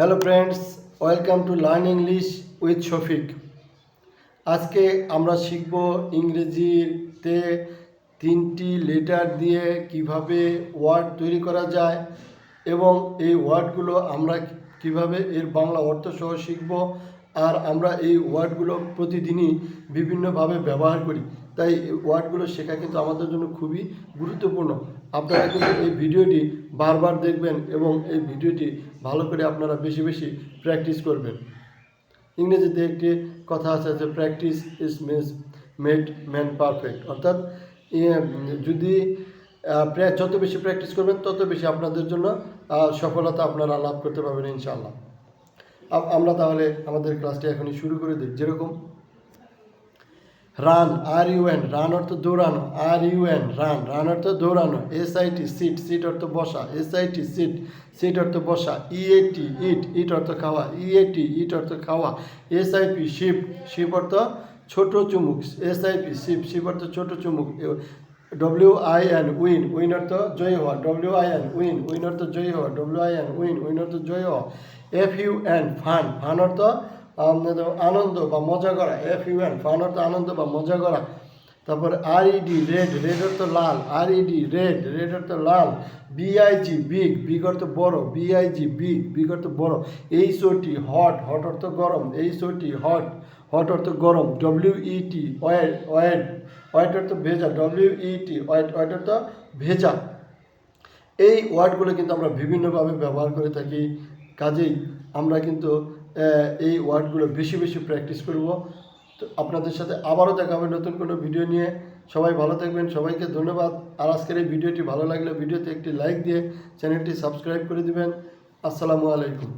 Hello friends, welcome to learn English with Shafiq. আজকে আমরা শিখব ইংরেজিতে 3টি লেটার দিয়ে কিভাবে ওয়ার্ড তৈরি করা যায় এবং এই ওয়ার্ডগুলো আমরা কিভাবে এর বাংলা অর্থ সহ শিখব। আর আমরা এই ওয়ার্ডগুলো প্রতিদিনই বিভিন্নভাবে ব্যবহার করি, তাই ওয়ার্ডগুলো শেখা কিন্তু আমাদের জন্য খুবই গুরুত্বপূর্ণ। আপনারা কিন্তু এই ভিডিওটি বারবার দেখবেন এবং এই ভিডিওটি ভালো করে আপনারা বেশি বেশি প্র্যাকটিস করবেন। ইংরেজিতে একটি কথা আছে যে practice is made man perfect, অর্থাৎ যদি যত বেশি প্র্যাকটিস করবেন তত বেশি আপনাদের জন্য সফলতা আপনারা লাভ করতে পারবেন ইনশাআল্লাহ। আমরা তাহলে আমাদের ক্লাসটি এখনই শুরু করে দিই। যেরকম রান, RUN, রান অর্থ দৌড়ানো, RUN রান, রান অর্থ দৌড়ানো। SIT সিট, সিট অর্থ বসা, SIT সিট, সিট অর্থ বসা। EAT ইট, ইট অর্থ খাওয়া, EAT ইট অর্থ খাওয়া। SIP শিপ, শিপ অর্থ ছোট চুমুক, SIP শিপ, শিপ অর্থ ছোট চুমুক। WIN উইন, উইন অর্থ জয়ী হওয়া, WIN উইন, উইন অর্থ জয়ী হওয়া, WIN উইন, উইন অর্থ জয়ী হওয়া। FUN ফান, ফান অর্থ আনন্দ বা মজা করা, FUN ফান অর্থ আনন্দ বা মজা করা। তারপর RED রেড, রেড অর্থ লাল, RED রেড, রেড অর্থ লাল। BIG বিগ, বিগ অর্থ বড়, BIG বিগ, বিগ অর্থ বড়। HOT হট, হট অর্থ গরম, HOT হট, হট অর্থ গরম। WET ওয়েট, ওয়েট, ওয়েট অর্থ ভেজা, WET ওয়েট, ওয়েট অর্থ ভেজা। এই ওয়ার্ডগুলো কিন্তু আমরা বিভিন্নভাবে ব্যবহার করে থাকি, কাজেই আমরা কিন্তু এই ওয়ার্ডগুলো বেশি বেশি প্র্যাকটিস করব। তো আপনাদের সাথে আবারও দেখা হবে নতুন কোনো ভিডিও নিয়ে। সবাই ভালো থাকবেন, সবাইকে ধন্যবাদ। আর আজকের এই ভিডিওটি ভালো লাগলে ভিডিওতে একটি লাইক দিয়ে চ্যানেলটি সাবস্ক্রাইব করে দিবেন। আসসালামু আলাইকুম।